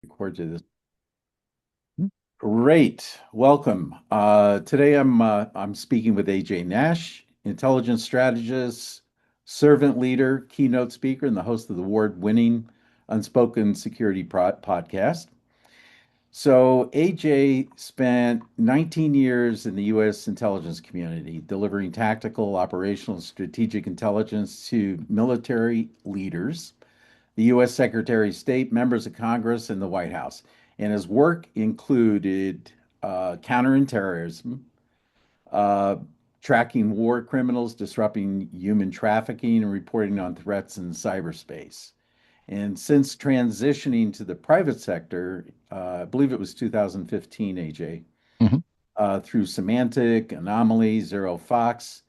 Record to this. Great. Welcome. Today I'm speaking with AJ Nash, intelligence strategist, servant leader, keynote speaker, and the host of the award-winning Unspoken Security podcast. So AJ spent 19 years in the U.S. intelligence community, delivering tactical, operational, and strategic intelligence to military leaders, the U.S. Secretary of State, members of Congress, and the White House. And his work included counterinterrorism, uh, tracking war criminals, disrupting human trafficking, and reporting on threats in cyberspace. And since transitioning to the private sector, I believe it was 2015, AJ, Mhm. through Semantic, Anomaly, Zero Fox,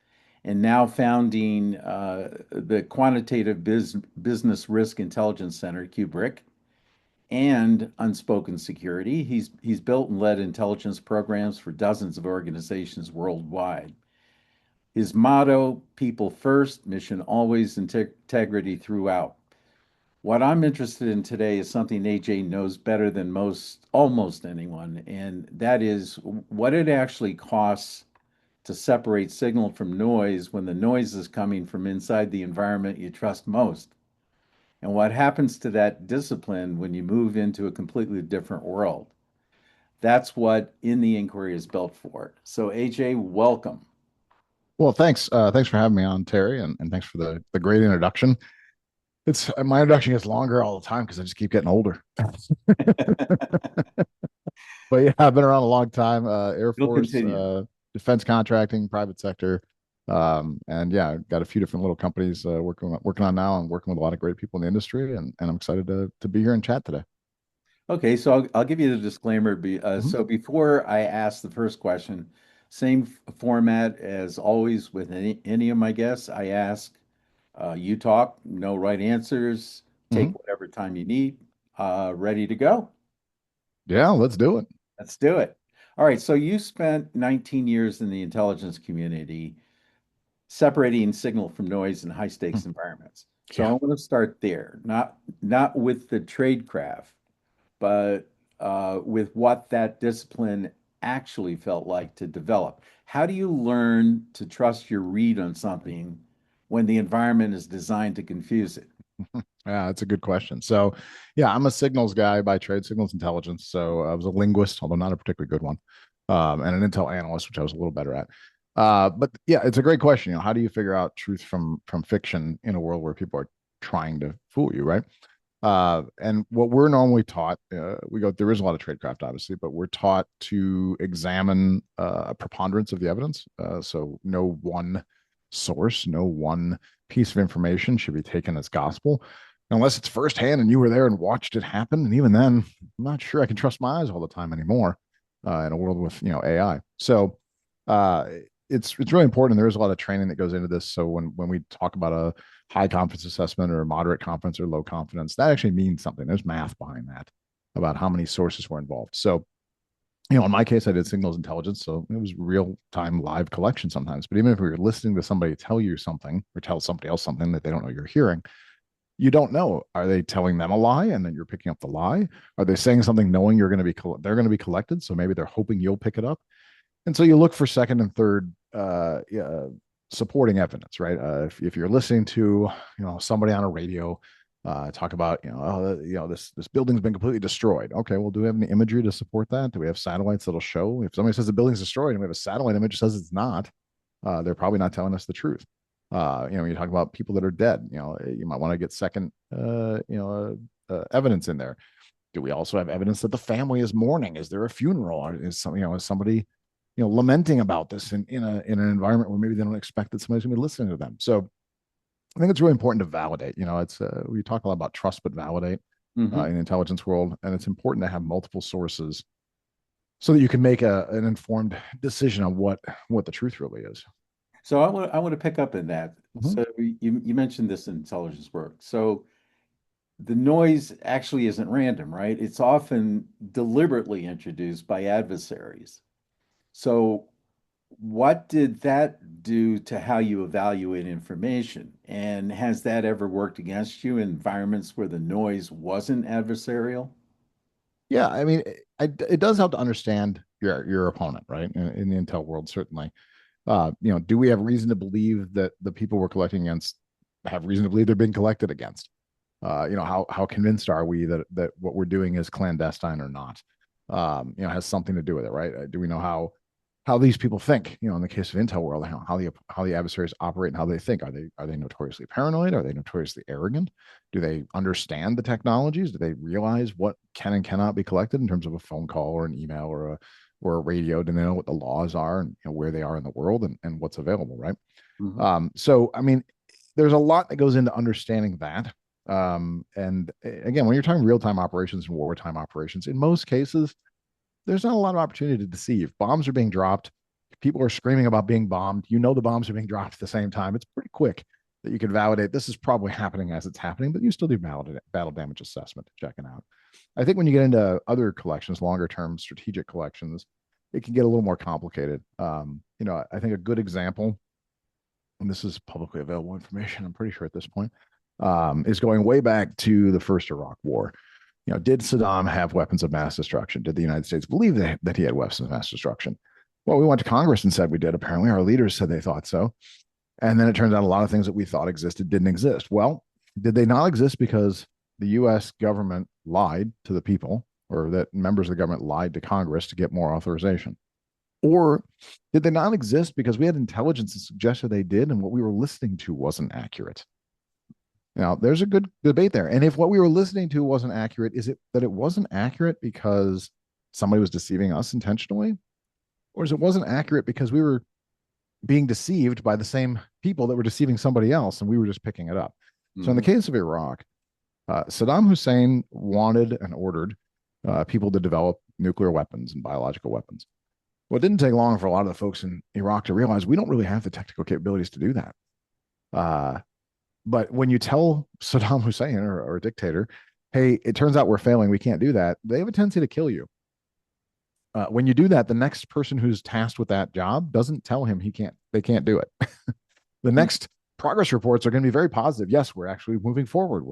and now founding the Quantitative Business Risk Intelligence Center, Kubrick, and Unspoken Security. He's built and led intelligence programs for dozens of organizations worldwide. His motto, people first, mission always, integrity throughout. What I'm interested in today is something AJ knows better than almost anyone, and that is what it actually costs to separate signal from noise when the noise is coming from inside the environment you trust most. And what happens to that discipline when you move into a completely different world? That's what In the Inquiry is built for. So, AJ, welcome. Well, thanks for having me on, Terry, and thanks for the great introduction. It's my introduction gets longer all the time because I just keep getting older. But yeah, I've been around a long time. Air It'll Force, continue. defense contracting, private sector, and yeah, got a few different little companies working on now, and working with a lot of great people in the industry, and I'm excited to be here and chat today. Okay, so I'll give you the disclaimer. Mhm. So before I ask the first question, same format as always with any of my guests. I ask, you talk, no right answers, Mhm. take whatever time you need. Ready to go? Yeah, let's do it. Let's do it. All right, so you spent 19 years in the intelligence community, separating signal from noise in high stakes Mm. environments. So I Yeah. want to start there, not with the tradecraft, but with what that discipline actually felt like to develop. How do you learn to trust your read on something when the environment is designed to confuse it? Yeah, that's a good question. So, yeah, I'm a signals guy by trade, signals intelligence. So I was a linguist, although not a particularly good one, and an intel analyst, which I was a little better at. But yeah, it's a great question. How do you figure out truth from fiction in a world where people are trying to fool you, right? And what we're normally taught, there is a lot of tradecraft, obviously, but we're taught to examine a preponderance of the evidence. So no one source, no one piece of information should be taken as gospel unless it's firsthand and you were there and watched it happen. And even then, I'm not sure I can trust my eyes all the time anymore in a world with AI. So uh, it's really important. There is a lot of training that goes into this. So when we talk about a high confidence assessment or a moderate confidence or low confidence, that actually means something. There's math behind that about how many sources were involved. So in my case, I did signals intelligence, so it was real time live collection sometimes. But even if you're listening to somebody tell you something or tell somebody else something that they don't know you're hearing, you don't know. Are they telling them a lie and then you're picking up the lie? Are they saying something knowing they're going to be collected? So maybe they're hoping you'll pick it up. And so you look for second and third yeah, supporting evidence, right? If you're listening to somebody on a radio talk about this building's been completely destroyed. Okay, well, do we have any imagery to support that? Do we have satellites that'll show if somebody says the building's destroyed and we have a satellite image that says it's not? They're probably not telling us the truth. When you talk about people that are dead, you might want to get second evidence in there. Do we also have evidence that the family is mourning? Is there a funeral? Or is somebody lamenting about this in an environment where maybe they don't expect that somebody's going to be listening to them? So I think it's really important to validate. It's we talk a lot about trust but validate Mhm. in the intelligence world, and it's important to have multiple sources so that you can make an informed decision on what the truth really is. So I want to pick up in that. Mhm. So you mentioned this intelligence work. So the noise actually isn't random, right? It's often deliberately introduced by adversaries. So what did that do to how you evaluate information? And has that ever worked against you in environments where the noise wasn't adversarial? Yeah, I mean, it does help to understand your opponent, right? In the intel world, certainly. Do we have reason to believe that the people we're collecting against have reason to believe they're being collected against? How convinced are we that what we're doing is clandestine or not? Has something to do with it, right? Do we know how these people think? In the case of intel world, how the adversaries operate and how they think. Are they notoriously paranoid? Are they notoriously arrogant? Do they understand the technologies? Do they realize what can and cannot be collected in terms of a phone call or an email or a radio? Do they know what the laws are and where they are in the world and what's available, right? Hmm. So I mean, there's a lot that goes into understanding that. And again, when you're talking real-time operations and wartime operations, in most cases, there's not a lot of opportunity to deceive. Bombs are being dropped. People are screaming about being bombed. The bombs are being dropped at the same time. It's pretty quick that you can validate this is probably happening as it's happening, but you still do battle damage assessment to check it out. I think when you get into other collections, longer term strategic collections, it can get a little more complicated. I think a good example, and this is publicly available information, I'm pretty sure at this point, is going way back to the first Iraq War. Did Saddam have weapons of mass destruction? Did the United States believe that he had weapons of mass destruction? Well, we went to Congress and said we did. Apparently, our leaders said they thought so. And then it turns out a lot of things that we thought existed didn't exist. Well, did they not exist because the US government lied to the people, or that members of the government lied to Congress to get more authorization? Or did they not exist because we had intelligence that suggested they did and what we were listening to wasn't accurate? Now, there's a good debate there. And if what we were listening to wasn't accurate, is it that it wasn't accurate because somebody was deceiving us intentionally? Or is it wasn't accurate because we were being deceived by the same people that were deceiving somebody else and we were just picking it up? So, in the Hmm. case of Iraq, Saddam Hussein wanted and ordered people to develop nuclear weapons and biological weapons. Well, it didn't take long for a lot of the folks in Iraq to realize we don't really have the technical capabilities to do that. Uh, but when you tell Saddam Hussein or a dictator, hey, it turns out we're failing, we can't do that, they have a tendency to kill you. When you do that, the next person who's tasked with that job doesn't tell him they can't do it. The next progress reports are going to be very positive. Yes, we're actually moving forward.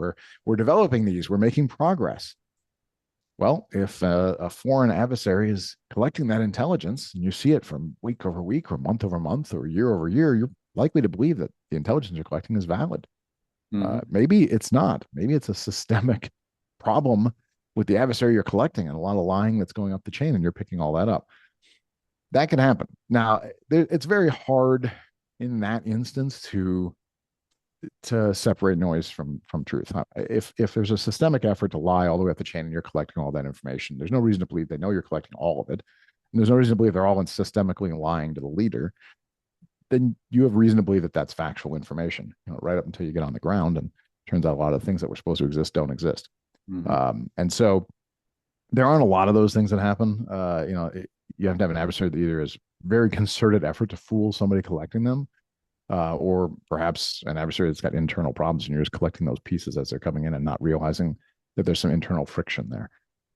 We're developing these. We're making progress. Well, if a foreign adversary is collecting that intelligence and you see it from week over week or month over month or year over year, you're likely to believe that the intelligence you're collecting is valid. Hmm. Maybe it's not. Maybe it's a systemic problem with the adversary you're collecting and a lot of lying that's going up the chain, and you're picking all that up. That can happen. Now, it's very hard in that instance to separate noise from truth. If there's a systemic effort to lie all the way up the chain and you're collecting all that information, there's no reason to believe they know you're collecting all of it. And there's no reason to believe they're all systemically lying to the leader. Then you have reason to believe that that's factual information, right up until you get on the ground. And it turns out a lot of the things that were supposed to exist don't exist. Hmm. And so there aren't a lot of those things that happen. You have to have an adversary that either is very concerted effort to fool somebody collecting them, or perhaps an adversary that's got internal problems and you're just collecting those pieces as they're coming in and not realizing that there's some internal friction there.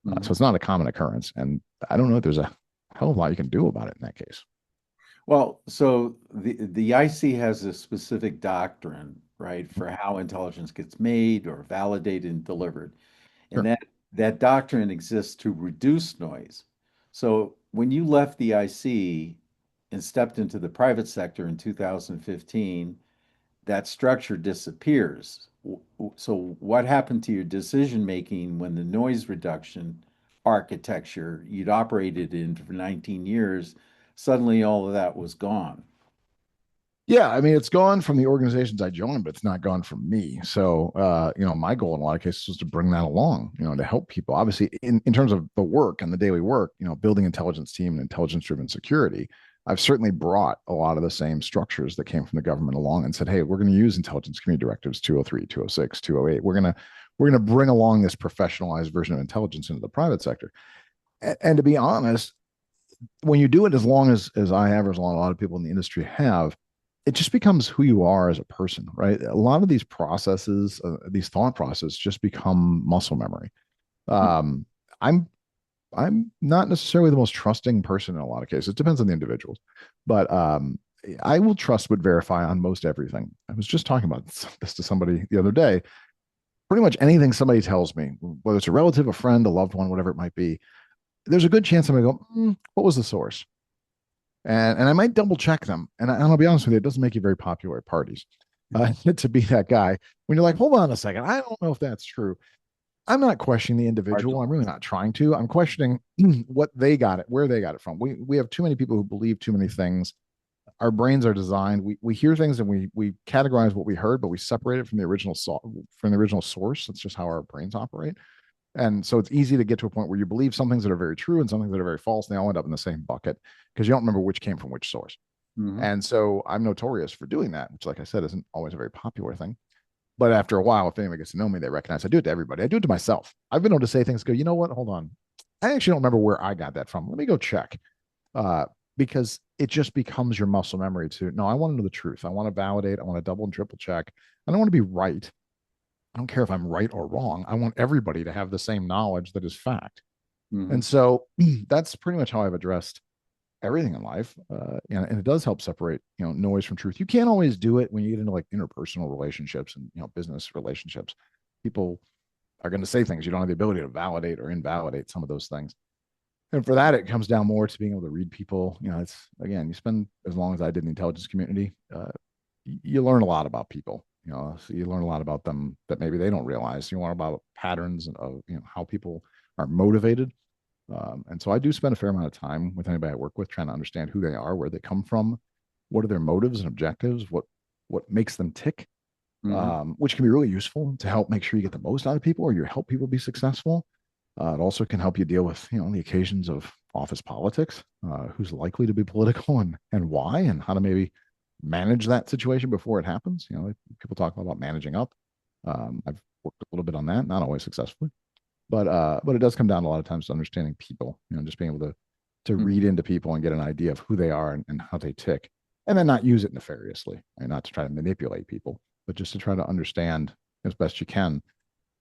So Hmm. it's not a common occurrence. And I don't know if there's a hell of a lot you can do about it in that case. Well, so the IC has a specific doctrine, right, for how intelligence gets made or validated and delivered. And Sure. that doctrine exists to reduce noise. So when you left the IC and stepped into the private sector in 2015, that structure disappears. So what happened to your decision making when the noise reduction architecture you'd operated in for 19 years, suddenly all of that was gone? Yeah, I mean, it's gone from the organizations I joined, but it's not gone from me. So, my goal in a lot of cases was to bring that along, to help people. Obviously, in terms of the work and the daily work, building intelligence team and intelligence driven security, I've certainly brought a lot of the same structures that came from the government along and said, hey, we're going to use intelligence community directives 203, 206, 208. We're going to bring along this professionalized version of intelligence into the private sector. And to be honest, when you do it as long as I have, or as long as a lot of people in the industry have, it just becomes who you are as a person, right? A lot of these processes, these thought processes, just become muscle memory. Um, I'm I'm not necessarily the most trusting person in a lot of cases. It depends on the individuals, but I will trust but verify on most everything. I was just talking about this to somebody the other day. pretty much anything somebody tells me, whether it's a relative, a friend, a loved one, whatever it might be, there's a good chance I'm going to go, what was the source? And I might double check them. And I'll be honest with you, it doesn't make you very popular at parties to be that guy when you're like, hold on a second, I don't know if that's true. I'm not questioning the Hard to, individual. I'm really not trying to. I'm questioning what they got it, where they got it from. We have too many people who believe too many things. Our brains are designed. We hear things and we categorize what we heard, but we separate it from the original source. That's just how our brains operate. And so it's easy to get to a point where you believe some things that are very true and some things that are very false, and they all end up in the same bucket because you don't remember which came from which source. Mhm. And so I'm notorious for doing that, which, like I said, isn't always a very popular thing. But after a while, if anybody gets to know me, they recognize I do it to everybody. I do it to myself. I've been able to say things, go, you know what? Hold on. I actually don't remember where I got that from. Let me go check. Because it just becomes your muscle memory to, no, I want to know the truth. I want to validate. I want to double and triple check. I don't want to be right. I don't care if I'm right or wrong. I want everybody to have the same knowledge that is fact. Mhm. And so that's pretty much how I've addressed everything in life. And it does help separate, noise from truth. You can't always do it when you get into like interpersonal relationships and, business relationships. People are going to say things. You don't have the ability to validate or invalidate some of those things. And for that, it comes down more to being able to read people. It's, again, you spend as long as I did in the intelligence community, you learn a lot about people. So you learn a lot about them that maybe they don't realize. You learn about patterns of, how people are motivated. And so I do spend a fair amount of time with anybody I work with trying to understand who they are, where they come from, what are their motives and objectives, what makes them tick, Mhm. which can be really useful to help make sure you get the most out of people or you help people be successful. It also can help you deal with, the occasions of office politics, who's likely to be political and why, and how to maybe manage that situation before it happens. People talk about managing up. I've worked a little bit on that, not always successfully, but it does come down a lot of times to understanding people. Just being able to Mhm. read into people and get an idea of who they are and how they tick, and then not use it nefariously, and not to try to manipulate people, but just to try to understand as best you can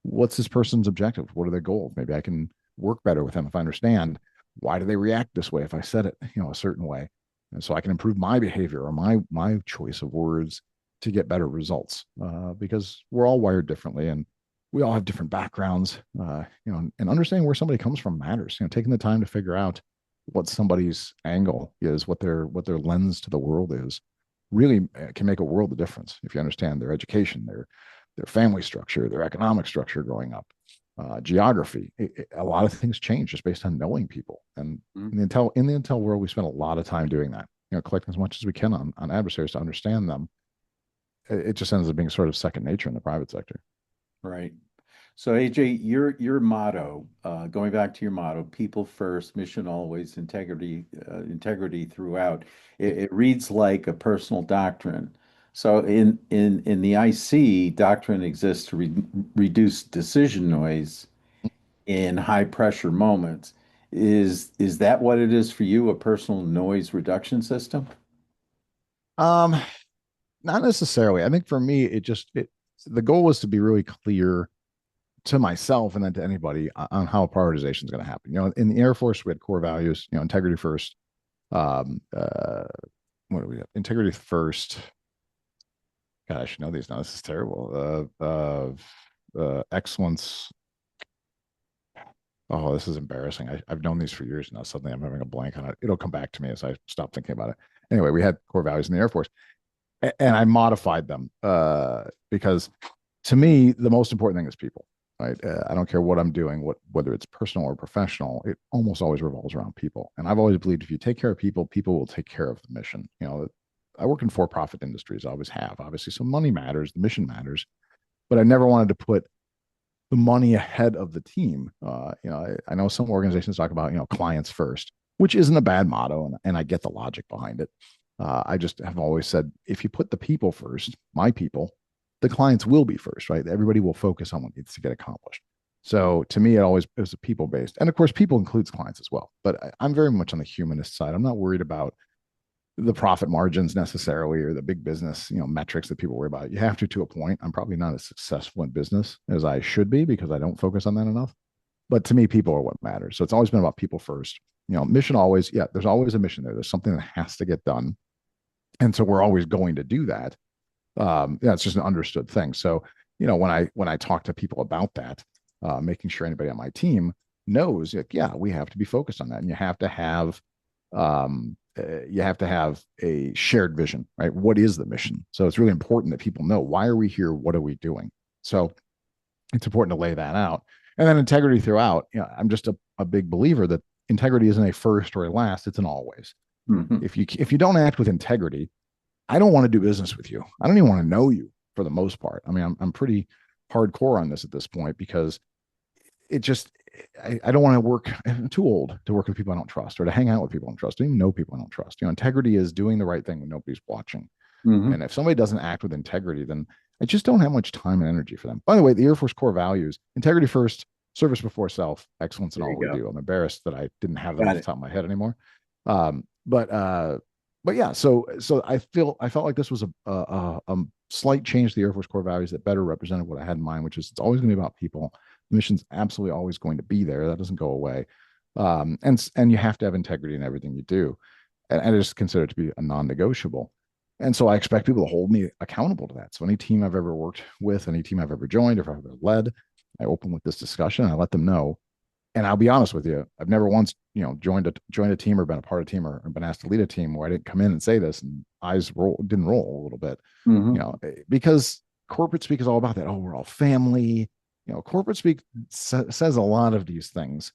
what's this person's objective? What are their goals? Maybe I can work better with them if I understand why do they react this way if I said it, a certain way. And so I can improve my behavior or my choice of words to get better results. Because we're all wired differently and we all have different backgrounds. And understanding where somebody comes from matters. Taking the time to figure out what somebody's angle is, what their lens to the world is, really can make a world of difference if you understand their education, their family structure, their economic structure growing up, geography. A lot of things change just based on knowing people. And Mhm. in the intel world, we spend a lot of time doing that. Collecting as much as we can on adversaries to understand them. It just ends up being sort of second nature in the private sector. Right. So AJ, your motto, going back to your motto, people first, mission always, integrity throughout. It reads like a personal doctrine. So in the IC, doctrine exists to reduce decision noise in high pressure moments. Is that what it is for you, a personal noise reduction system? Um, Not necessarily. I think for me, the goal was to be really clear to myself and then to anybody on how prioritization is going to happen. In the Air Force, we had core values, integrity first. Um, uh, what do we have? Integrity first. God, I should know these now. This is terrible. Excellence. Oh, this is embarrassing. I've known these for years now. Suddenly I'm having a blank on it. It'll come back to me as I stop thinking about it. Anyway, we had core values in the Air Force and I modified them because to me, the most important thing is people, right? I don't care what I'm doing, whether it's personal or professional, it almost always revolves around people. And I've always believed if you take care of people, people will take care of the mission. I work in for-profit industries, I always have, obviously. So money matters, the mission matters, but I never wanted to put the money ahead of the team. I know some organizations talk about, clients first, which isn't a bad motto, and I get the logic behind it. I just have always said, if you put the people first, my people, the clients will be first, right? Everybody will focus on what needs to get accomplished. So to me, it was a people based, and of course, people includes clients as well. But I'm very much on the humanist side. I'm not worried about the profit margins necessarily or the big business metrics that people worry about. You have to a point. I'm probably not as successful in business as I should be because I don't focus on that enough, but to me people are what matters. So it's always been about people first. Mission always, yeah, there's always a mission there. There's something that has to get done, and so we're always going to do that. Yeah, it's just an understood thing. So when I talk to people about that, making sure anybody on my team knows, like, yeah, we have to be focused on that, and you have to have a shared vision, right? What is the mission? So it's really important that people know, why are we here? What are we doing? So it's important to lay that out. And then integrity throughout. I'm just a big believer that integrity isn't a first or a last, it's an always. Hmm. If you don't act with integrity, I don't want to do business with you. I don't even want to know you for the most part. I mean, I'm pretty hardcore on this at this point, because it just, I don't want to work. I'm too old to work with people I don't trust, or to hang out with people I don't trust. I don't even know people I don't trust. Integrity is doing the right thing when nobody's watching. Hmm. And if somebody doesn't act with integrity, then I just don't have much time and energy for them. By the way, the Air Force core values: integrity first, service before self, excellence in There all you we go. do. I'm embarrassed that I didn't have them Got off the it. top of my head anymore. Um, but uh, but yeah, so I felt like this was a slight change to the Air Force core values that better represented what I had in mind, which is it's always going to be about people. The mission's absolutely always going to be there. That doesn't go away. And you have to have integrity in everything you do, and I just consider it to be a non-negotiable. And so I expect people to hold me accountable to that. So any team I've ever worked with, any team I've ever joined, if I've ever led, I open with this discussion. I let them know. And I'll be honest with you, I've never once, joined a team or been a part of a team, or been asked to lead a team where I didn't come in and say this and didn't roll a little bit, Hmm. because corporate speak is all about that. Oh, we're all family. Corporate speak says a lot of these things,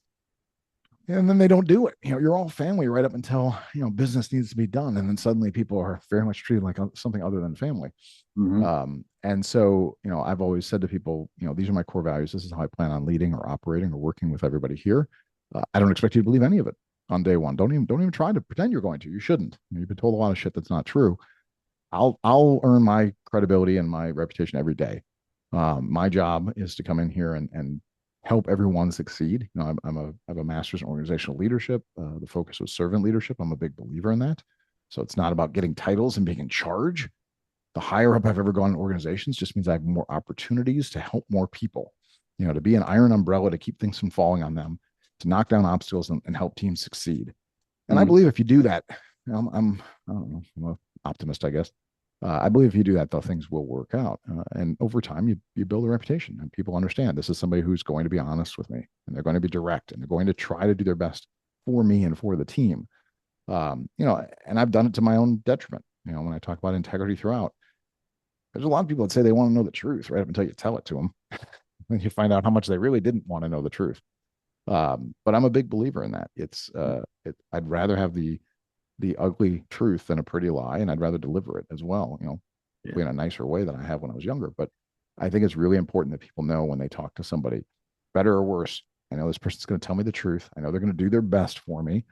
and then they don't do it. You're all family right up until business needs to be done, and then suddenly people are very much treated like something other than family. Hmm. And so, I've always said to people, these are my core values. This is how I plan on leading or operating or working with everybody here. I don't expect you to believe any of it on day one. Don't even try to pretend you're going to. You shouldn't. You've been told a lot of shit that's not true. I'll earn my credibility and my reputation every day. My job is to come in here and help everyone succeed. I have a master's in organizational leadership. The focus was servant leadership. I'm a big believer in that. So it's not about getting titles and being in charge. The higher up I've ever gone in organizations just means I have more opportunities to help more people. To be an iron umbrella to keep things from falling on them, to knock down obstacles and help teams succeed. And I Hmm. believe if you do that, I don't know, I'm an optimist, I guess. I believe if you do that, though, things will work out. And over time, you build a reputation, and people understand this is somebody who's going to be honest with me, and they're going to be direct, and they're going to try to do their best for me and for the team. And I've done it to my own detriment. When I talk about integrity throughout, there's a lot of people that say they want to know the truth right up until you tell it to them. Then you find out how much they really didn't want to know the truth. But I'm a big believer in that. I'd rather have the ugly truth than a pretty lie, and I'd rather deliver it as well. Yeah. Hopefully in a nicer way than I have when I was younger. But I think it's really important that people know when they talk to somebody, better or worse. I know this person's going to tell me the truth. I know they're going to do their best for me.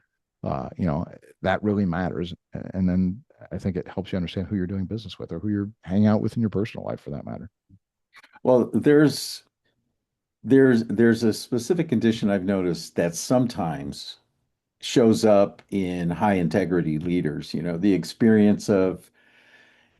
Uh, you know, that really matters. And then I think it helps you understand who you're doing business with, or who you're hanging out with in your personal life, for that matter. Well, there's a specific condition I've noticed that sometimes shows up in high integrity leaders, the experience of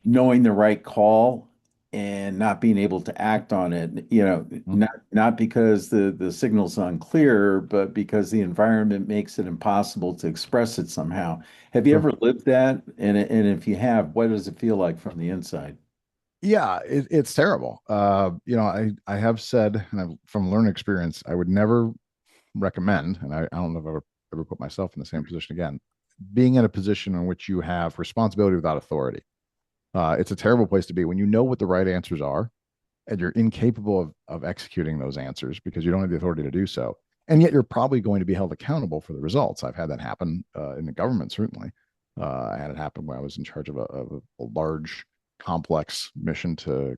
knowing the right call and not being able to act on it, Mhm. not because the signal's unclear, but because the environment makes it impossible to express it somehow. Have you Sure. ever lived that? And if you have, what does it feel like from the inside? Yeah, it's terrible. I have said, and from learned experience, I would never recommend, and I don't know if I've ever put myself in the same position again, being in a position in which you have responsibility without authority. It's a terrible place to be when you know what the right answers are, and you're incapable of executing those answers because you don't have the authority to do so. And yet you're probably going to be held accountable for the results. I've had that happen in the government, certainly. I had it happen when I was in charge of a large, complex mission to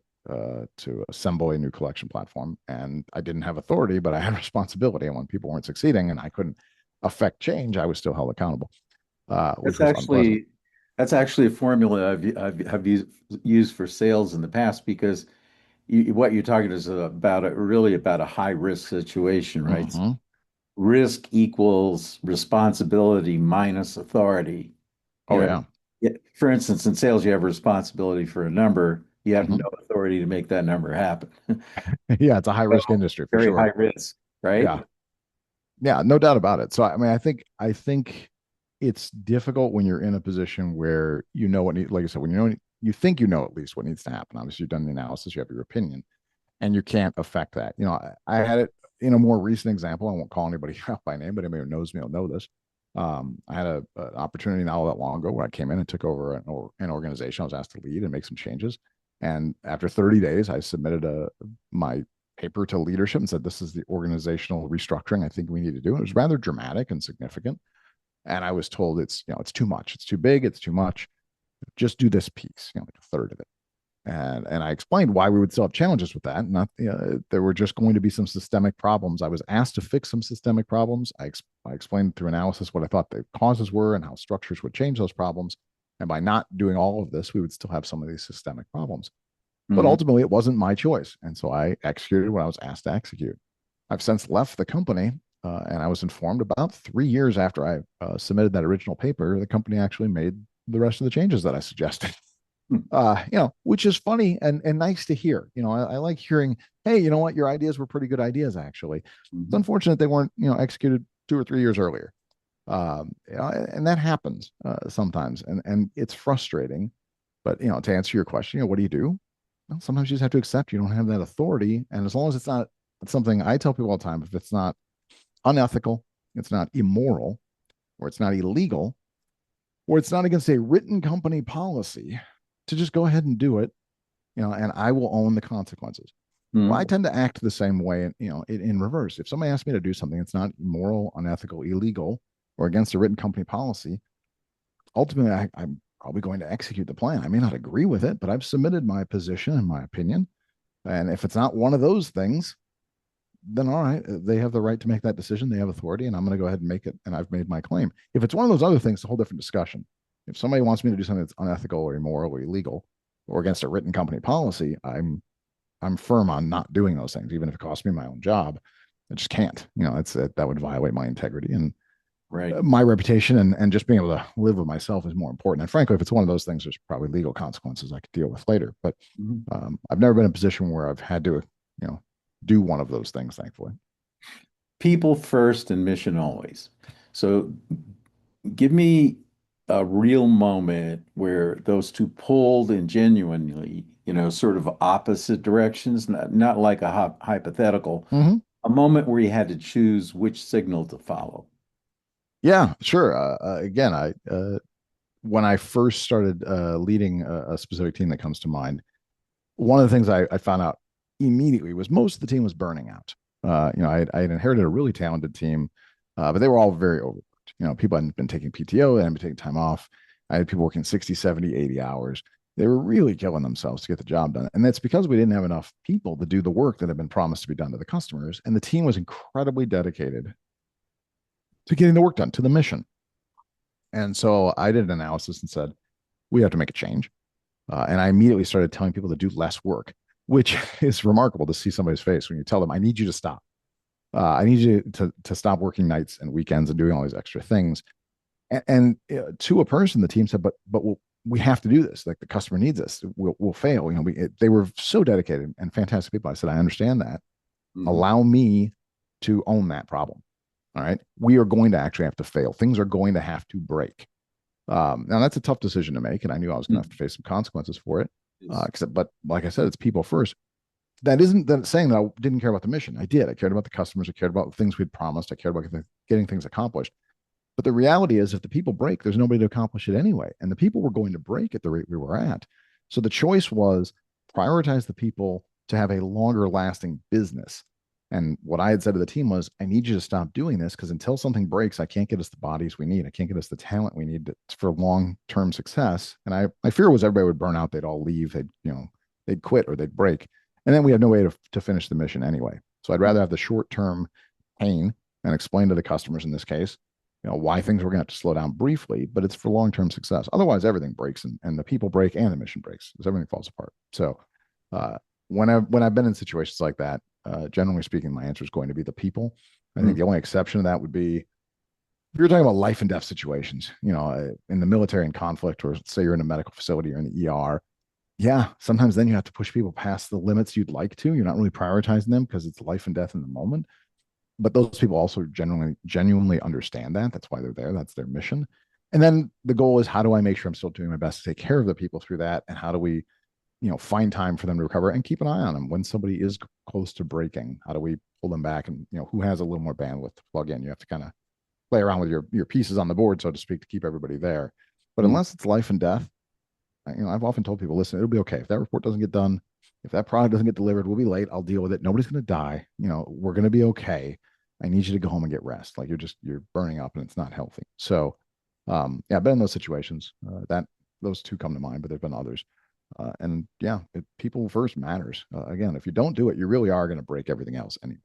assemble a new collection platform. And I didn't have authority, but I had responsibility. And when people weren't succeeding and I couldn't affect change, I was still held accountable, which That's was unpleasant. actually that's actually a formula I've used for sales in the past because what you're talking is really about a high risk situation, right? Mm-hmm. Risk equals responsibility minus authority. You Oh, know, yeah. for instance, in sales, you have a responsibility for a number. You have Mm-hmm. no authority to make that number happen. Yeah, it's a high risk So, industry for very sure. high risk, right? Yeah. Yeah, no doubt about it. So I mean, I think it's difficult when you're in a position where like I said, when you think at least what needs to happen. Obviously, you've done the analysis, you have your opinion, and you can't affect that. I had it in a more recent example. I won't call anybody out by name, but anybody who knows me will know this. I had an opportunity not all that long ago where I came in and took over an organization. I was asked to lead and make some changes. And after 30 days, I submitted my paper to leadership and said, this is the organizational restructuring I think we need to do. It was rather dramatic and significant. And I was told it's too much. It's too big. It's too much. Just do this piece, like a third of it. And I explained why we would still have challenges with that. Not there were just going to be some systemic problems. I was asked to fix some systemic problems. I explained through analysis what I thought the causes were and how structures would change those problems. And by not doing all of this, we would still have some of these systemic problems. But Mm-hmm. ultimately, it wasn't my choice. And so I executed what I was asked to execute. I've since left the company, and I was informed about 3 years after I submitted that original paper, the company actually made the rest of the changes that I suggested. Which is funny and nice to hear. I like hearing, hey, you know what, your ideas were pretty good ideas, actually. It's Mm-hmm. unfortunate they weren't, executed 2 or 3 years earlier. And that happens sometimes, and it's frustrating. But to answer your question, what do you do? Well, sometimes you just have to accept you don't have that authority, and as long as it's something I tell people all the time, if it's not unethical, it's not immoral, or it's not illegal, or it's not against a written company policy, to just go ahead and do it, and I will own the consequences. Well, I Mm-hmm. tend to act the same way, in reverse. If somebody asks me to do something that's not immoral, unethical, illegal, or against a written company policy, ultimately I'm probably going to execute the plan. I may not agree with it, but I've submitted my position and my opinion. And if it's not one of those things, then all right, they have the right to make that decision. They have authority, and I'm going to go ahead and make it. And I've made my claim. If it's one of those other things, it's a whole different discussion. If somebody wants me to do something that's unethical or immoral or illegal or against a written company policy, I'm firm on not doing those things, even if it costs me my own job. I just can't. That would violate my integrity and Right. my reputation, and just being able to live with myself is more important. And frankly, if it's one of those things, there's probably legal consequences I could deal with later. But Mm-hmm. I've never been in a position where I've had to, do one of those things, thankfully. People first and mission always. So give me a real moment where those two pulled in genuinely, sort of opposite directions, not like a hypothetical, Mm-hmm. a moment where you had to choose which signal to follow. Yeah, sure. Again, I when I first started leading a specific team that comes to mind, one of the things I found out immediately was most of the team was burning out. I had inherited a really talented team, but they were all very overworked. People hadn't been taking PTO, they hadn't been taking time off. I had people working 60, 70, 80 hours. They were really killing themselves to get the job done. And that's because we didn't have enough people to do the work that had been promised to be done to the customers. And the team was incredibly dedicated to getting the work done, to the mission. And so I did an analysis and said, we have to make a change. And I immediately started telling people to do less work, which is remarkable to see somebody's face when you tell them, I need you to stop. I need you to stop working nights and weekends and doing all these extra things. And to a person, the team said, but we have to do this. Like the customer needs us. We'll fail. They were so dedicated and fantastic people. I said, I understand that. Mhm. Allow me to own that problem. All right. We are going to actually have to fail. Things are going to have to break. Now that's a tough decision to make, and I knew I was going to have to face some consequences for it. Yes. But like I said, it's people first. That isn't that saying that I didn't care about the mission. I did. I cared about the customers. I cared about the things we'd promised. I cared about getting things accomplished. But the reality is, if the people break, there's nobody to accomplish it anyway. And the people were going to break at the rate we were at. So the choice was prioritize the people to have a longer lasting business. And what I had said to the team was, I need you to stop doing this because until something breaks, I can't get us the bodies we need. I can't get us the talent we need for long term success. And my fear was everybody would burn out. They'd all leave. They'd quit or they'd break. And then we have no way to finish the mission anyway. So I'd rather have the short term pain and explain to the customers in this case, why things were going to have to slow down briefly, but it's for long term success. Otherwise, everything breaks and the people break and the mission breaks because everything falls apart. So uh, when I've been in situations like that, generally speaking, my answer is going to be the people. I think Mm. the only exception to that would be if you're talking about life and death situations, in the military and conflict, or say you're in a medical facility or in the ER. Yeah, sometimes then you have to push people past the limits you'd like to. You're not really prioritizing them because it's life and death in the moment. But those people also genuinely understand that. That's why they're there. That's their mission. And then the goal is, how do I make sure I'm still doing my best to take care of the people through that? And how do we find time for them to recover and keep an eye on them when somebody is close to breaking. How do we pull them back? And who has a little more bandwidth to plug in? You have to kind of play around with your pieces on the board, so to speak, to keep everybody there. But Mm. unless it's life and death, I've often told people, listen, it'll be okay if that report doesn't get done, if that product doesn't get delivered, we'll be late. I'll deal with it. Nobody's going to die. We're going to be okay. I need you to go home and get rest. Like you're burning up and it's not healthy. So, yeah, I've been in those situations. That those two come to mind, but there've been others. And yeah, people first matters. Again, if you don't do it, you really are going to break everything else anyway.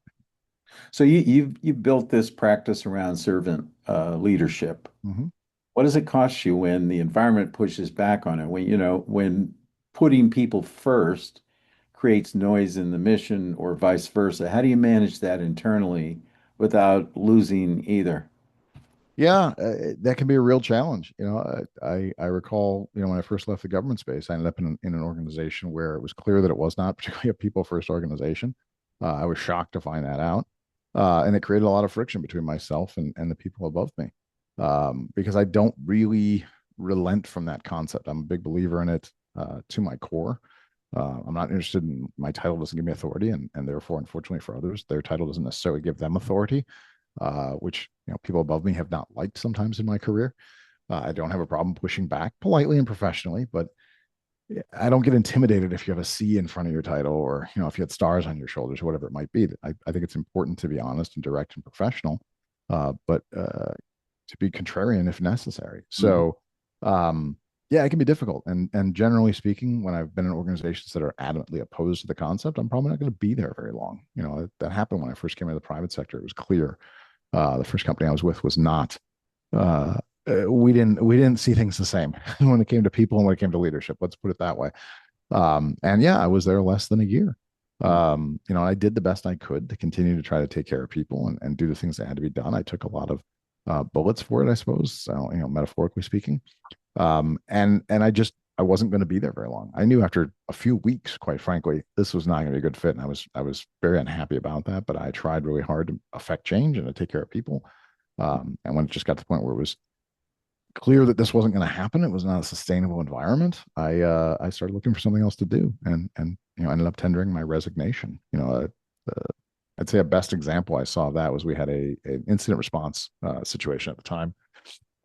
So you've built this practice around servant leadership. Mm-hmm. What does it cost you when the environment pushes back on it? When putting people first creates noise in the mission or vice versa? How do you manage that internally without losing either? Yeah, that can be a real challenge. I recall, when I first left the government space, I ended up in an organization where it was clear that it was not particularly a people first organization. I was shocked to find that out. And it created a lot of friction between myself and the people above me, because I don't really relent from that concept. I'm a big believer in it to my core. I'm not interested in my title doesn't give me authority, and therefore, unfortunately for others, their title doesn't necessarily give them authority, which people above me have not liked sometimes in my career. I don't have a problem pushing back politely and professionally, but I don't get intimidated if you have a C in front of your title, or if you had stars on your shoulders or whatever it might be. I think it's important to be honest and direct and professional, but to be contrarian if necessary. Mhm. So yeah, it can be difficult. And generally speaking, when I've been in organizations that are adamantly opposed to the concept, I'm probably not going to be there very long. That happened when I first came into the private sector. It was clear. The first company I was with was not. Uh, we didn't see things the same when it came to people and when it came to leadership. Let's put it that way. And yeah, I was there less than a year. I did the best I could to continue to try to take care of people and do the things that had to be done. I took a lot of bullets for it, I suppose. So, metaphorically speaking. And I wasn't going to be there very long. I knew after a few weeks, quite frankly, this was not going to be a good fit, and I was very unhappy about that. But I tried really hard to affect change and to take care of people. And when it just got to the point where it was clear that this wasn't going to happen, it was not a sustainable environment. I started looking for something else to do, and ended up tendering my resignation. I'd say a best example I saw of that was we had an incident response situation at the time,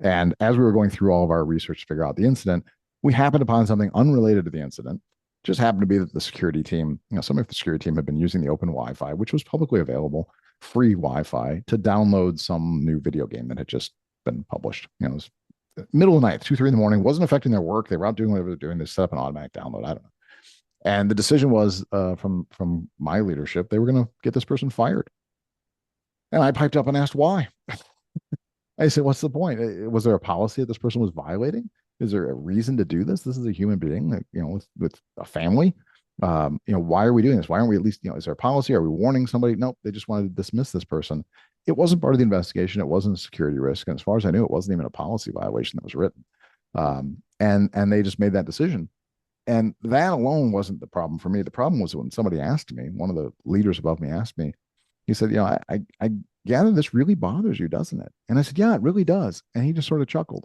and as we were going through all of our research to figure out the incident, we happened upon something unrelated to the incident. Just happened to be that the security team, some of the security team had been using the open Wi-Fi, which was publicly available, free Wi-Fi, to download some new video game that had just been published. It was middle of the night, 2, 3 in the morning, wasn't affecting their work. They were out doing whatever they're doing. They set up an automatic download. I don't know. And the decision was from my leadership, they were going to get this person fired. And I piped up and asked why. I said, what's the point? Was there a policy that this person was violating? Is there a reason to do this? This is a human being that, with a family. Why are we doing this? Why aren't we at least, is there a policy? Are we warning somebody? Nope. They just wanted to dismiss this person. It wasn't part of the investigation. It wasn't a security risk. And as far as I knew, it wasn't even a policy violation that was written. And they just made that decision. And that alone wasn't the problem for me. The problem was when somebody asked me, one of the leaders above me asked me, he said, I gather this really bothers you, doesn't it? And I said, yeah, it really does. And he just sort of chuckled.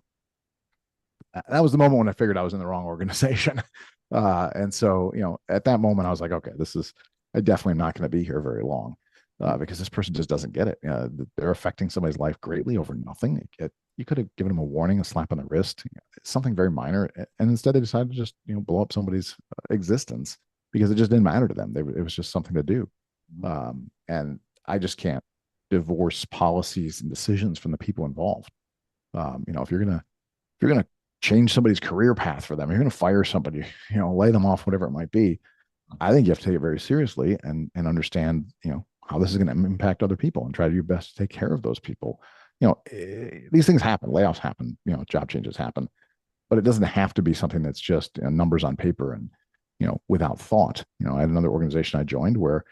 That was the moment when I figured I was in the wrong organization. And so, at that moment, I was like, okay, I definitely am not going to be here very long, because this person just doesn't get it. They're affecting somebody's life greatly over nothing. You could have given them a warning, a slap on the wrist, something very minor. And instead they decided to just, blow up somebody's existence because it just didn't matter to them. It was just something to do. And I just can't divorce policies and decisions from the people involved. If you're gonna change somebody's career path for them, you're gonna fire somebody, lay them off, whatever it might be. I think you have to take it very seriously and understand, how this is going to impact other people and try to do your best to take care of those people. These things happen, layoffs happen, job changes happen, but it doesn't have to be something that's just numbers on paper and, without thought. I had another organization I joined where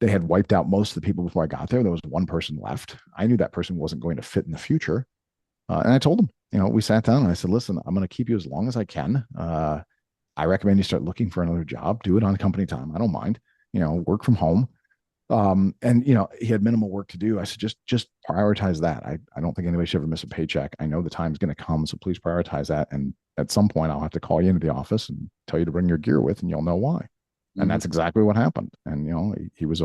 they had wiped out most of the people before I got there. There was one person left. I knew that person wasn't going to fit in the future. And I told them, we sat down and I said, listen, I'm going to keep you as long as I can. I recommend you start looking for another job. Do it on company time. I don't mind. Work from home. And he had minimal work to do. I said, just prioritize that. I don't think anybody should ever miss a paycheck. I know the time's going to come, so please prioritize that. And at some point, I'll have to call you into the office and tell you to bring your gear with, and you'll know why. And Mhm. that's exactly what happened. And he was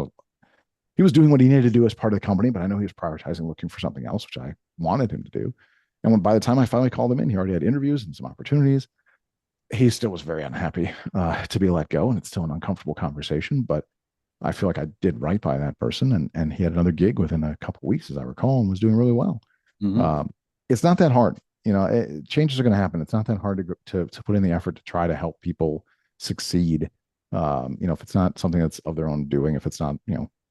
doing what he needed to do as part of the company, but I know he was prioritizing looking for something else, which I wanted him to do. And by the time I finally called him in, he already had interviews and some opportunities. He still was very unhappy to be let go, and it's still an uncomfortable conversation. But I feel like I did right by that person, and he had another gig within a couple of weeks, as I recall, and was doing really well. Mhm. Um, it's not that hard, changes are going to happen. It's not that hard to put in the effort to try to help people succeed. If it's not something that's of their own doing, if it's not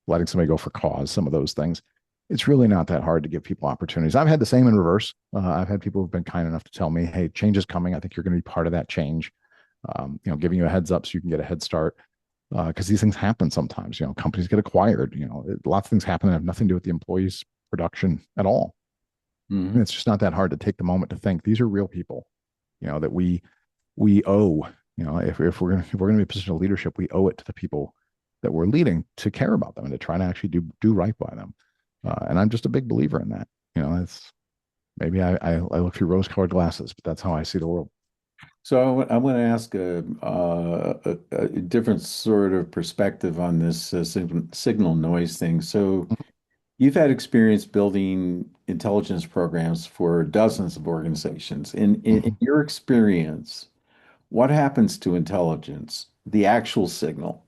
letting somebody go for cause, some of those things, it's really not that hard to give people opportunities. I've had the same in reverse. I've had people who've been kind enough to tell me, "Hey, change is coming. I think you're going to be part of that change." Giving you a heads up so you can get a head start, because these things happen sometimes. Companies get acquired. Lots of things happen that have nothing to do with the employees' production at all. And Mhm. it's just not that hard to take the moment to think these are real people. That we owe. If we're gonna be in a position of leadership, we owe it to the people that we're leading to care about them and to try to actually do right by them. And I'm just a big believer in that. It's maybe I look through rose-colored glasses, but that's how I see the world. So I want to ask a different sort of perspective on this signal noise thing. So you've had experience building intelligence programs for dozens of organizations. In Mhm. your experience, what happens to intelligence, the actual signal,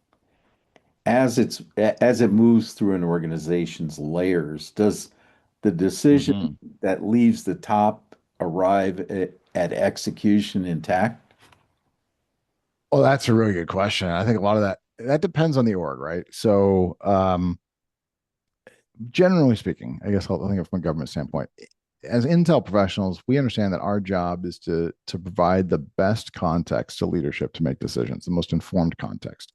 as it moves through an organization's layers? Does the decision Mhm. that leaves the top arrive at execution intact? Well, that's a really good question. I think a lot of that depends on the org, right? So, generally speaking, I guess I'll think of from a government standpoint, as Intel professionals, we understand that our job is to provide the best context to leadership to make decisions, the most informed context,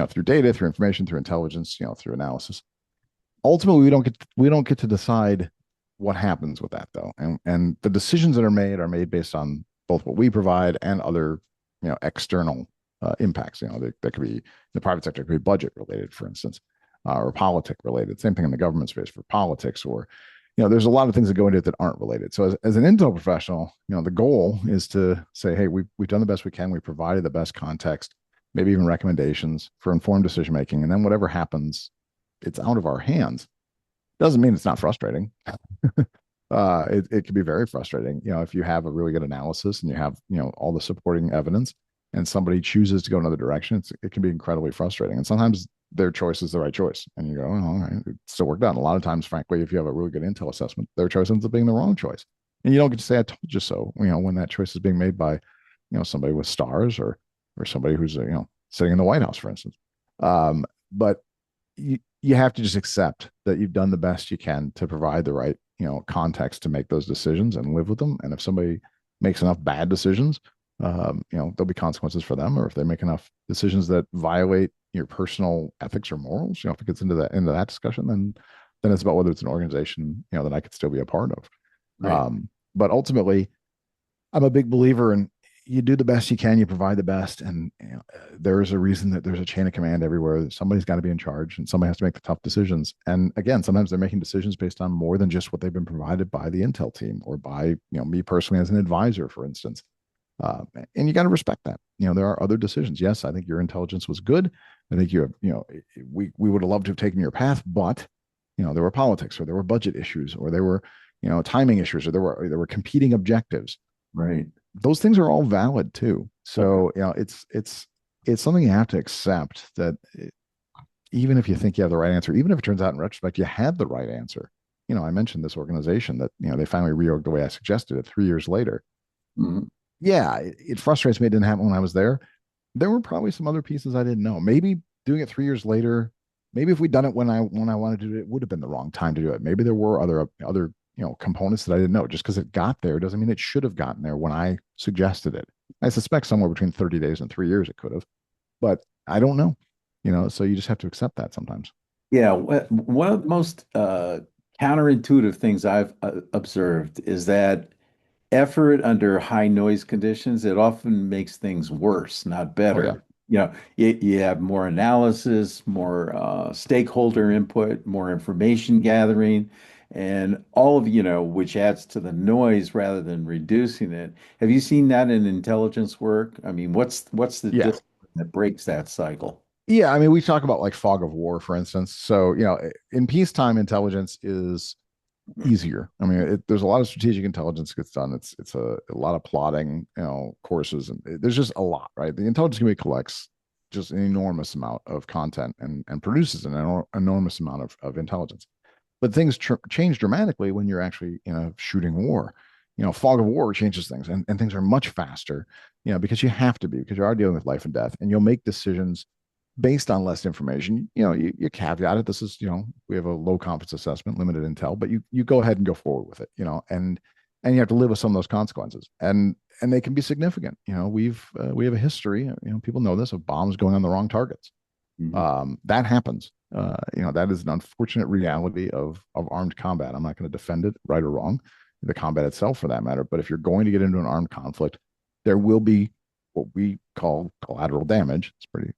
through data, through information, through intelligence, through analysis. Ultimately, we don't get to decide what happens with that though, and the decisions that are made based on both what we provide and other external impacts. That could be in the private sector, it could be budget related, for instance, or politic related. Same thing in the government space for politics, or there's a lot of things that go into it that aren't related. So as an Intel professional, the goal is to say, hey, we've done the best we can. We provided the best context, maybe even recommendations for informed decision making, and then whatever happens, it's out of our hands. Doesn't mean it's not frustrating. It can be very frustrating, if you have a really good analysis and you have, all the supporting evidence and somebody chooses to go another direction, it can be incredibly frustrating. And sometimes their choice is the right choice. And you go, oh, all right, it still worked out. And a lot of times, frankly, if you have a really good intel assessment, their choice ends up being the wrong choice. And you don't get to say, I told you so, when that choice is being made by, somebody with stars or somebody who's, sitting in the White House, for instance. But you have to just accept that you've done the best you can to provide the right context to make those decisions and live with them. And if somebody makes enough bad decisions, there'll be consequences for them. Or if they make enough decisions that violate your personal ethics or morals, if it gets into that discussion, then it's about whether it's an organization that I could still be a part of. Right. But ultimately, I'm a big believer in you do the best you can, you provide the best, and there's a reason that there's a chain of command everywhere. Somebody's got to be in charge, and somebody has to make the tough decisions. And again, sometimes they're making decisions based on more than just what they've been provided by the Intel team or by me personally as an advisor, for instance. Uh, and you got to respect that. There are other decisions. Yes, I think your intelligence was good. I think you have, we would have loved to have taken your path, but there were politics, or there were budget issues, or there were timing issues, or there were competing objectives. Right. Those things are all valid too. Okay. So, it's something you have to accept that even if you think you have the right answer, even if it turns out in retrospect you had the right answer. I mentioned this organization that they finally reorged the way I suggested it 3 years later. Mhm. Yeah, it frustrates me it didn't happen when I was there. There were probably some other pieces I didn't know. Maybe doing it 3 years later, maybe if we'd done it when I wanted to do it, it would have been the wrong time to do it. Maybe there were other components that I didn't know. Just because it got there doesn't mean it should have gotten there when I suggested it. I suspect somewhere between 30 days and 3 years it could have, but I don't know. So you just have to accept that sometimes. Yeah, one of the most counterintuitive things I've observed is that effort under high noise conditions, it often makes things worse, not Oh yeah. better. You have more analysis, more stakeholder input, more information gathering, and all of, which adds to the noise rather than reducing it. Have you seen that in intelligence work? I mean, what's the Yeah. discipline that breaks that cycle? Yeah, I mean, we talk about like fog of war, for instance. So, in peacetime, intelligence is easier. I mean, there's a lot of strategic intelligence gets done. It's a lot of plotting, courses, and there's just a lot, right? The intelligence community collects just an enormous amount of content and produces an enormous amount of intelligence. But things change dramatically when you're actually in a shooting war. Fog of war changes things, and things are much faster. Because you have to be, because you are dealing with life and death, and you'll make decisions based on less information. You caveat it. This is, we have a low confidence assessment, limited intel, but you go ahead and go forward with it, and you have to live with some of those consequences, and they can be significant. We have a history, people know this, of bombs going on the wrong targets. Mhm. That happens. That is an unfortunate reality of armed combat. I'm not going to defend it, right or wrong, the combat itself for that matter. But if you're going to get into an armed conflict, there will be what we call collateral damage. It's pretty,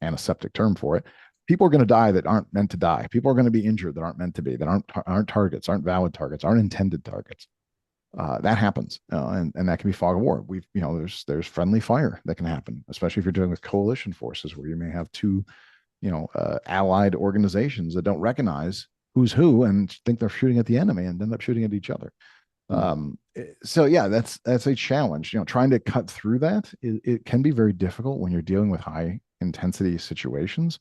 antiseptic term for it. People are going to die that aren't meant to die. People are going to be injured that aren't meant to be, that aren't targets, aren't valid targets, aren't intended targets. That happens, and that can be fog of war. There's friendly fire that can happen, especially if you're dealing with coalition forces where you may have two, allied organizations that don't recognize who's who and think they're shooting at the enemy and end up shooting at each other. Mhm. So yeah, that's a challenge. Trying to cut through that, it can be very difficult when you're dealing with high intensity situations.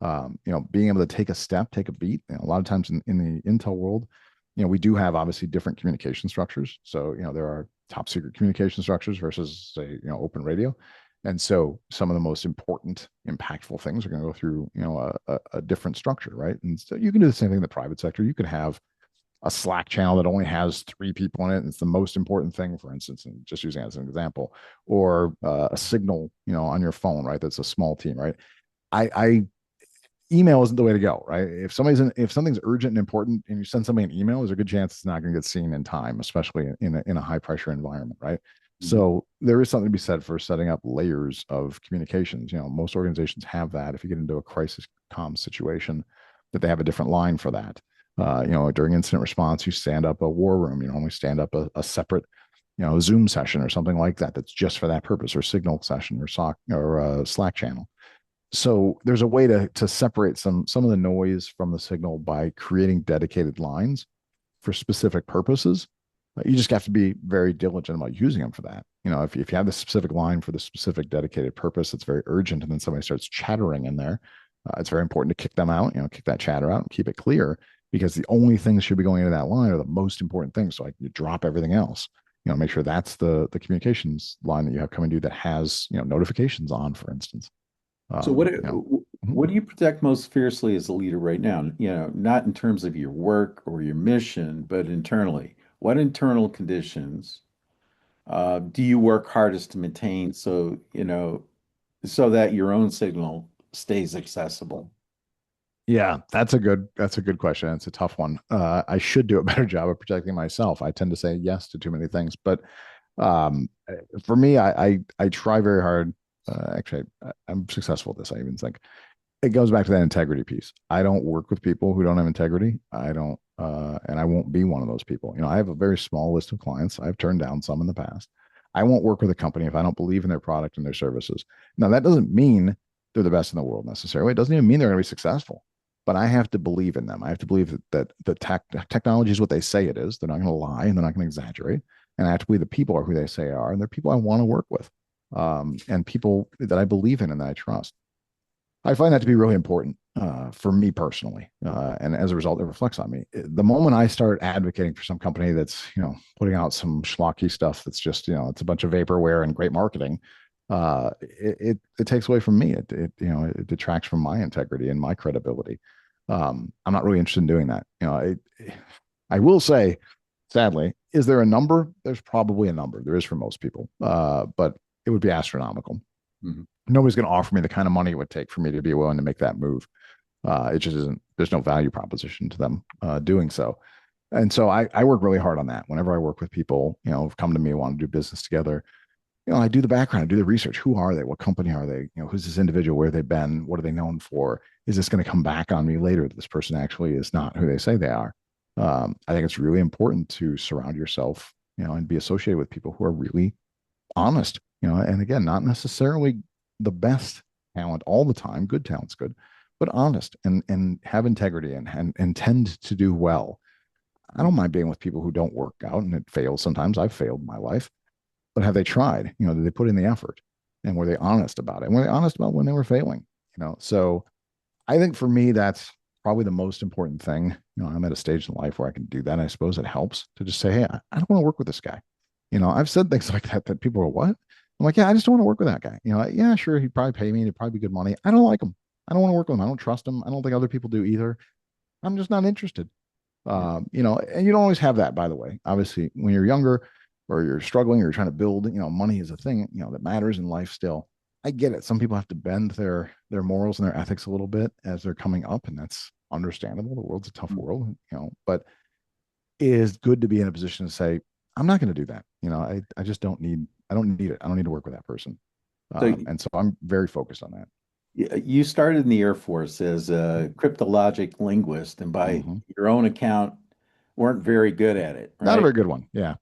Being able to take a step, take a beat. A lot of times in the intel world, we do have obviously different communication structures. So, there are top secret communication structures versus, say, open radio. And so some of the most important, impactful things are going to go through, a different structure, right? And so you can do the same thing in the private sector. You could have a Slack channel that only has 3 people in it. And it's the most important thing, for instance, and just using it as an example, or a signal, on your phone, right? That's a small team, right? I email isn't the way to go, right? If something's urgent and important and you send somebody an email, there's a good chance it's not going to get seen in time, especially in a high pressure environment, right? Mhm. So there is something to be said for setting up layers of communications. Most organizations have that. If you get into a crisis comm situation, that they have a different line for that. During incident response, you stand up a war room. You only stand up a separate, Zoom session or something like that. That's just for that purpose, or signal session, or SOC, or a Slack channel. So there's a way to separate some of the noise from the signal by creating dedicated lines for specific purposes. You just have to be very diligent about using them for that. If you have the specific line for the specific dedicated purpose that's very urgent, and then somebody starts chattering in there, it's very important to kick them out, kick that chatter out and keep it clear, because the only things that should be going into that line are the most important things. So, like, you drop everything else, make sure that's the communications line that you have coming to you that has, notifications on, for instance. So um, you know, mhm. what do you protect most fiercely as a leader right now? Not in terms of your work or your mission, but internally. What internal conditions do you work hardest to maintain so that your own signal stays accessible? Yeah, that's a good question. It's a tough one. I should do a better job of protecting myself. I tend to say yes to too many things, but for me, I try very hard. Actually, I'm successful at this. I even think it goes back to that integrity piece. I don't work with people who don't have integrity. I don't, and I won't be one of those people. I have a very small list of clients. I've turned down some in the past. I won't work with a company if I don't believe in their product and their services. Now, that doesn't mean they're the best in the world necessarily. It doesn't even mean they're going to be successful. But I have to believe in them. I have to believe that the technology is what they say it is. They're not going to lie and they're not going to exaggerate. And I have to believe the people are who they say are, and they're people I want to work with, and people that I believe in and that I trust. I find that to be really important for me personally, and as a result, it reflects on me. The moment I start advocating for some company that's, putting out some schlocky stuff that's just, it's a bunch of vaporware and great marketing, it takes away from me. It detracts from my integrity and my credibility. I'm not really interested in doing that. I will say, sadly, is there a number? There's probably a number. There is for most people, but it would be astronomical. Mhm. Nobody's going to offer me the kind of money it would take for me to be willing to make that move. It just isn't. There's no value proposition to them doing so. And so I work really hard on that. Whenever I work with people, come to me, want to do business together, I do the background, I do the research. Who are they? What company are they? Who's this individual? Where have they been? What are they known for? Is this going to come back on me later that this person actually is not who they say they are? I think it's really important to surround yourself, and be associated with people who are really honest, and again, not necessarily the best talent all the time. Good talent's good, but honest and have integrity and tend to do well. I don't mind being with people who don't work out and it fails sometimes. I've failed in my life, but have they tried? Did they put in the effort? And were they honest about it? And were they honest about when they were failing? So I think for me, that's probably the most important thing. I'm at a stage in life where I can do that. I suppose it helps to just say, hey, I don't want to work with this guy. I've said things like that people are, what? I'm like, yeah, I just don't want to work with that guy. Yeah, sure, he'd probably pay me and it'd probably be good money. I don't like him. I don't want to work with him. I don't trust him. I don't think other people do either. I'm just not interested. Yeah. And you don't always have that, by the way. Obviously, when you're younger or you're struggling or you're trying to build, money is a thing, that matters in life still. I get it. Some people have to bend their morals and their ethics a little bit as they're coming up, and that's understandable. The world's a tough world, but it is good to be in a position to say, I'm not going to do that. I just I don't need it. I don't need to work with that person. So And so I'm very focused on that. you started in the Air Force as a cryptologic linguist, and by Mm-hmm. your own account, weren't very good at it, Not a right? very good one. Yeah.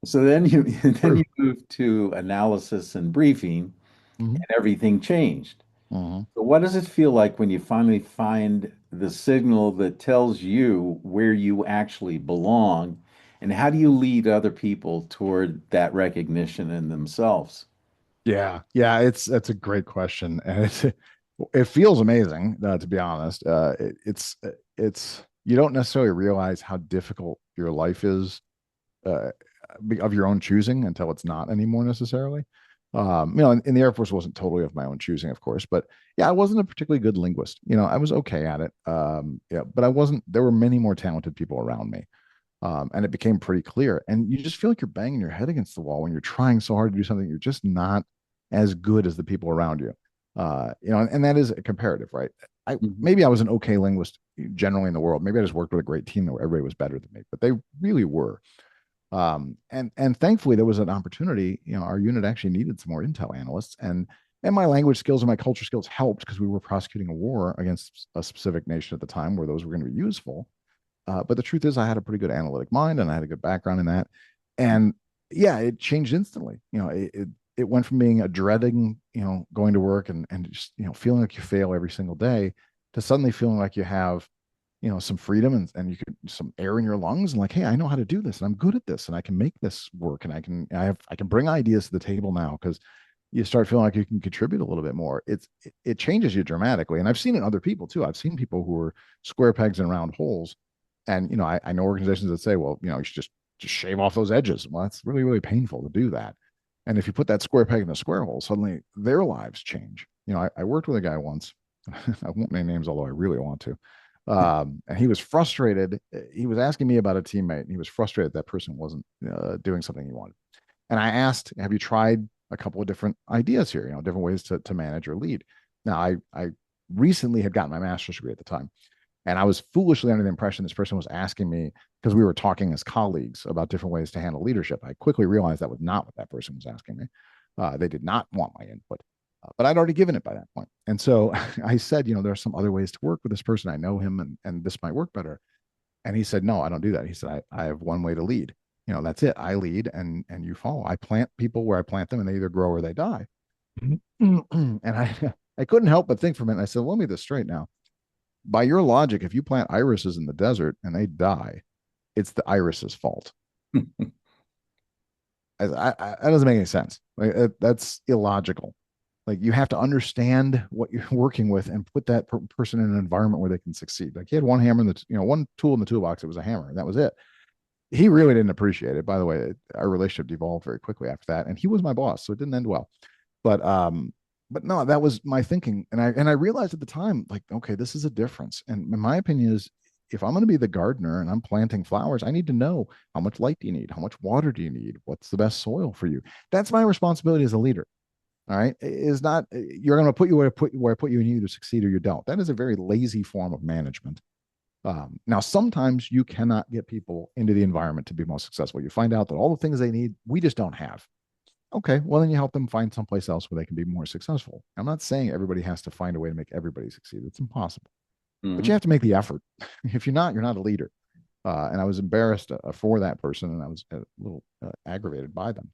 So then you then True. you moved to analysis and briefing, Mm-hmm. and everything changed. Mm-hmm. So what does it feel like when you finally find the signal that tells you where you actually belong, and how do you lead other people toward that recognition in themselves? Yeah, yeah, that's a great question, and it feels amazing, to be honest. It's you don't necessarily realize how difficult your life is, uh, of your own choosing until it's not anymore necessarily. In the Air Force wasn't totally of my own choosing, of course, but yeah, I wasn't a particularly good linguist. I was okay at it. Yeah, but I wasn't. There were many more talented people around me. And it became pretty clear. And you just feel like you're banging your head against the wall when you're trying so hard to do something. You're just not as good as the people around you. And that is a comparative, right? I Mhm. maybe I was an okay linguist generally in the world. Maybe I just worked with a great team where everybody was better than me, but they really were. And thankfully there was an opportunity. Our unit actually needed some more intel analysts, and my language skills and my culture skills helped because we were prosecuting a war against a specific nation at the time where those were going to be useful. But the truth is, I had a pretty good analytic mind and I had a good background in that. And yeah, it changed instantly. It went from being a dreading, going to work and just, feeling like you fail every single day to suddenly feeling like you have, some freedom and you could some air in your lungs and like, hey, I know how to do this and I'm good at this and I can make this work and I can bring ideas to the table now because you start feeling like you can contribute a little bit more. It changes you dramatically. And I've seen it in other people too. I've seen people who are square pegs in round holes, and I know organizations that say, well, you should just shave off those edges. Well, that's really, really painful to do that. And if you put that square peg in a square hole, suddenly their lives change. I worked with a guy once. I won't name names, although I really want to. And he was frustrated. He was asking me about a teammate, and he was frustrated that person wasn't doing something he wanted. And I asked, have you tried a couple of different ideas here, different ways to manage or lead? Now, I recently had gotten my master's degree at the time. And I was foolishly under the impression this person was asking me because we were talking as colleagues about different ways to handle leadership. I quickly realized that was not what that person was asking me. They did not want my input, but I'd already given it by that point. And so I said, there are some other ways to work with this person. I know him and this might work better. And he said, no, I don't do that. He said, I have one way to lead. That's it. I lead and you follow. I plant people where I plant them and they either grow or they die. And I couldn't help but think for a minute. I said, let me this straight now. By your logic, if you plant irises in the desert and they die, it's the irises' fault. That doesn't make any sense. Like that's illogical. Like you have to understand what you're working with and put that person in an environment where they can succeed. Like he had one hammer in the, one tool in the toolbox. It was a hammer, and that was it. He really didn't appreciate it. By the way, our relationship devolved very quickly after that, and he was my boss, so it didn't end well. But no, that was my thinking, and I realized at the time, like, okay, this is a difference. And my opinion is, if I'm going to be the gardener and I'm planting flowers, I need to know how much light do you need, how much water do you need, what's the best soil for you. That's my responsibility as a leader. All right, is not you're going to put you where I put you and you to succeed or you don't. That is a very lazy form of management. Now, sometimes you cannot get people into the environment to be most successful. You find out that all the things they need, we just don't have. Okay, well, then you help them find someplace else where they can be more successful. I'm not saying everybody has to find a way to make everybody succeed. It's impossible, but you Hmm. have to make the effort. If you're not, you're not a leader. And I was embarrassed for that person, and I was a little aggravated by them.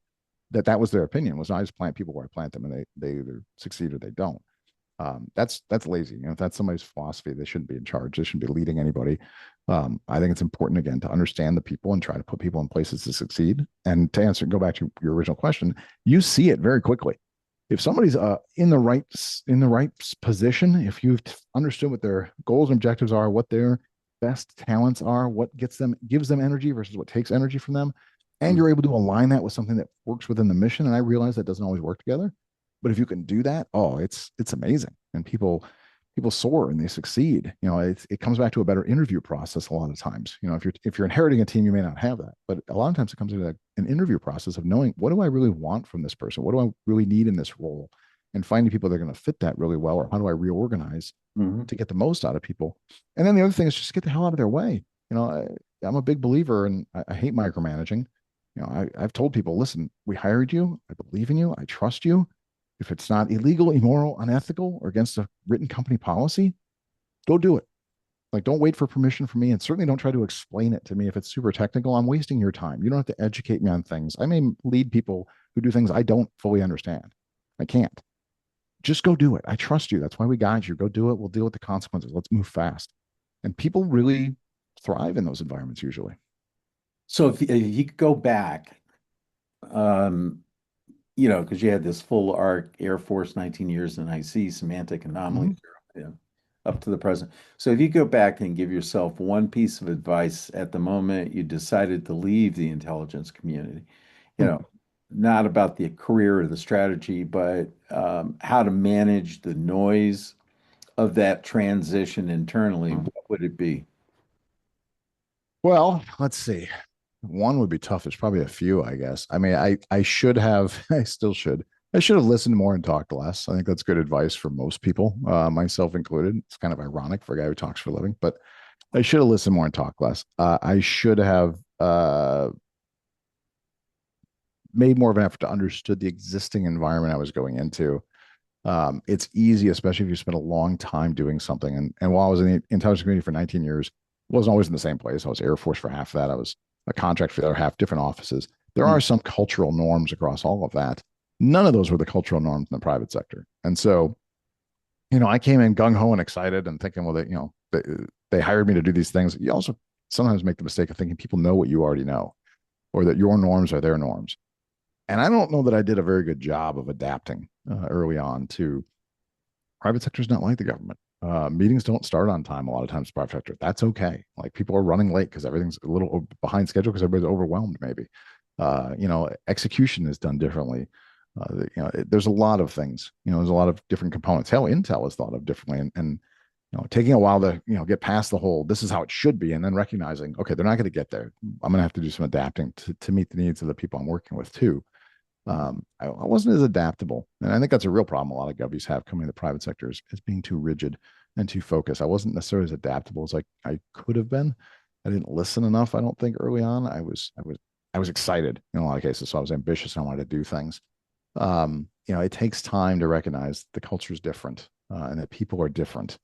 That was their opinion. Was I just plant people where I plant them, and they either succeed or they don't. That's lazy. You know, if that's somebody's philosophy, they shouldn't be in charge. They shouldn't be leading anybody. I think it's important again to understand the people and try to put people in places to succeed. And to answer, go back to your original question, you see it very quickly. If somebody's in the right position, if you've understood what their goals and objectives are, what their best talents are, what gives them energy versus what takes energy from them, and you're able to align that with something that works within the mission. And I realize that doesn't always work together, but if you can do that, oh, it's amazing. And people soar and they succeed. You know, it comes back to a better interview process a lot of times. You know, if you're inheriting a team, you may not have that, but a lot of times it comes into an interview process of knowing, what do I really want from this person? What do I really need in this role? And finding people that are going to fit that really well, or how do I reorganize Hmm. to get the most out of people? And then the other thing is just get the hell out of their way. You know, I'm a big believer, and I hate micromanaging. You know, I've told people, listen, we hired you. I believe in you. I trust you. If it's not illegal, immoral, unethical, or against a written company policy, go do it. Like, don't wait for permission from me, and certainly don't try to explain it to me if it's super technical. I'm wasting your time. You don't have to educate me on things. I may lead people who do things I don't fully understand. I can't. Just go do it. I trust you. That's why we guide you. Go do it. We'll deal with the consequences. Let's move fast. And people really thrive in those environments usually. So if you could go back, um, because you had this full arc, Air Force, 19 years in IC, semantic anomalies, Mm-hmm. up to the present. So if you go back and give yourself one piece of advice at the moment you decided to leave the intelligence community, you know, not about the career or the strategy, but how to manage the noise of that transition internally, what would it be? Well, let's see. One would be tough. There's probably a few, I guess. I mean, I should have, I still should. I should have listened more and talked less. I think that's good advice for most people, myself included. It's kind of ironic for a guy who talks for a living, but I should have listened more and talked less. I should have made more of an effort to understood the existing environment I was going into. It's easy, especially if you spend a long time doing something. And while I was in the intelligence community for 19 years, I wasn't always in the same place. I was Air Force for half of that. I was a contract for the other half, different offices. There Mm. are some cultural norms across all of that. None of those were the cultural norms in the private sector. And so, I came in gung ho and excited and thinking, well, they hired me to do these things. You also sometimes make the mistake of thinking people know what you already know, or that your norms are their norms. And I don't know that I did a very good job of adapting early on to private sector is not like the government. Meetings don't start on time a lot of times. Private sector, that's okay. Like, people are running late because everything's a little behind schedule because everybody's overwhelmed. Maybe, execution is done differently. There's a lot of things. There's a lot of different components. Hell, Intel is thought of differently, and taking a while to get past the whole this is how it should be, and then recognizing, okay, they're not going to get there. I'm going to have to do some adapting to meet the needs of the people I'm working with too. I wasn't as adaptable. And I think that's a real problem a lot of govvies have coming to the private sector is being too rigid and too focused. I wasn't necessarily as adaptable as I could have been. I didn't listen enough, I don't think, early on. I was excited in a lot of cases. So I was ambitious and I wanted to do things. It takes time to recognize the culture is different and that people are different.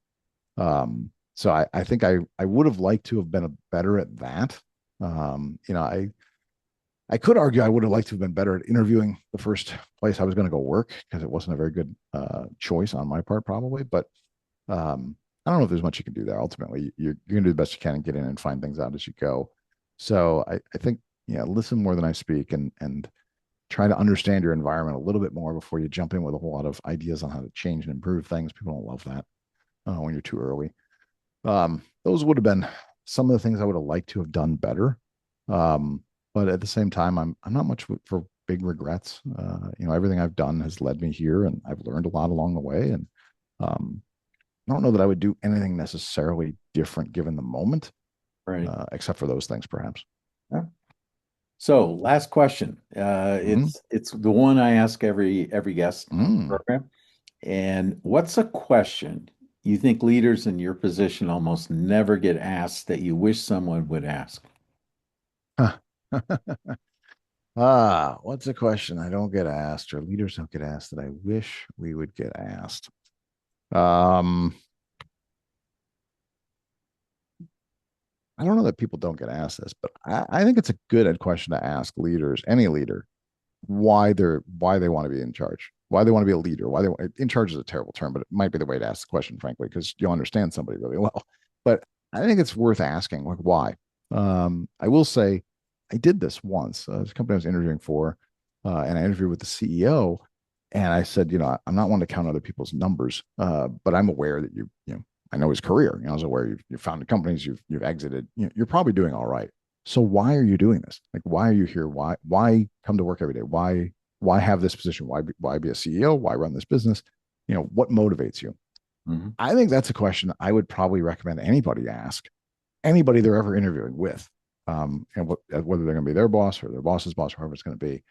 So I think I would have liked to have been better at that. I could argue I would have liked to have been better at interviewing the first place I was going to go work, because it wasn't a very good choice on my part, probably. But I don't know if there's much you can do there. Ultimately, you're going to do the best you can and get in and find things out as you go. So I think, yeah, listen more than I speak, and try to understand your environment a little bit more before you jump in with a whole lot of ideas on how to change and improve things. People don't love that when you're too early. Those would have been some of the things I would have liked to have done better. Um, but at the same time, I'm not much for big regrets. Everything I've done has led me here, and I've learned a lot along the way. And um, I don't know that I would do anything necessarily different given the moment, Right. except for those things, perhaps. Yeah. So last question. Mm-hmm. It's the one I ask every guest on the Mm. program. And what's a question you think leaders in your position almost never get asked that you wish someone would ask? Huh. What's a question I don't get asked or leaders don't get asked that I wish we would get asked? Um, I don't know that people don't get asked this, but I think it's a good question to ask leaders, any leader, why they want to be in charge, why they want to be a leader, why they want in charge is a terrible term, but it might be the way to ask the question, frankly, because you'll understand somebody really well. But I think it's worth asking, like why. I will say, I did this once. This company I was interviewing for, and I interviewed with the CEO, and I said, I'm not one to count other people's numbers, but I'm aware that I know his career. I was aware you've founded companies, you've exited. You're probably doing all right. So why are you doing this? Like, why are you here? Why come to work every day? Why have this position? Why be a CEO? Why run this business? What motivates you? Mhm. I think that's a question I would probably recommend anybody ask anybody they're ever interviewing with, and whether they're going to be their boss or their boss's boss, or whoever it's going to be,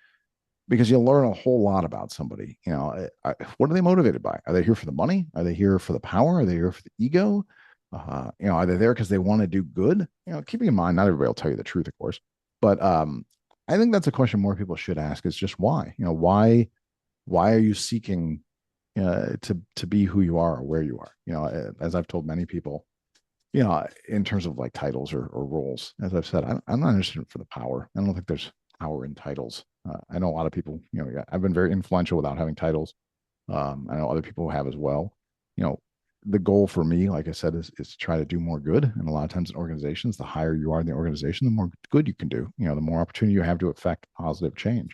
because you'll learn a whole lot about somebody. What are they motivated by? Are they here for the money? Are they here for the power? Are they here for the ego? Are they there because they want to do good? Keeping in mind, not everybody will tell you the truth, of course, but I think that's a question more people should ask: is just why? Why are you seeking to be who you are or where you are? As I've told many people, in terms of like titles or roles, as I've said, I'm not interested for the power. I don't think there's power in titles. I know a lot of people, yeah, I've been very influential without having titles. I know other people have as well. You know, the goal for me, like I said, is to try to do more good. And a lot of times in organizations, the higher you are in the organization, the more good you can do. The more opportunity you have to affect positive change.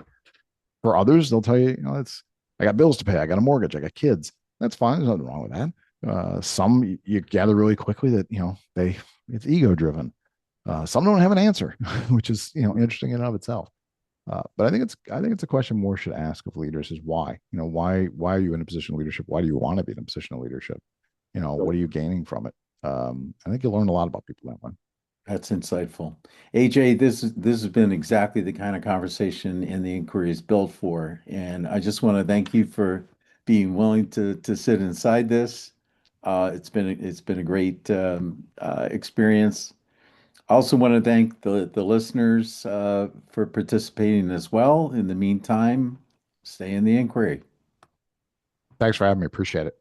For others, they'll tell you, it's I got bills to pay, I got a mortgage, I got kids. That's fine. There's nothing wrong with that. Some you gather really quickly that it's ego driven. Some don't have an answer, which is interesting in and of itself. But I think it's a question more should ask of leaders is why. Why are you in a position of leadership? Why do you want to be in a position of leadership? What are you gaining from it? I think you'll learn a lot about people that way. That's insightful. AJ, this has been exactly the kind of conversation and the inquiry is built for. And I just want to thank you for being willing to sit inside this. It's been a great experience. I also want to thank the listeners for participating as well. In the meantime, stay in the inquiry. Thanks for having me. Appreciate it.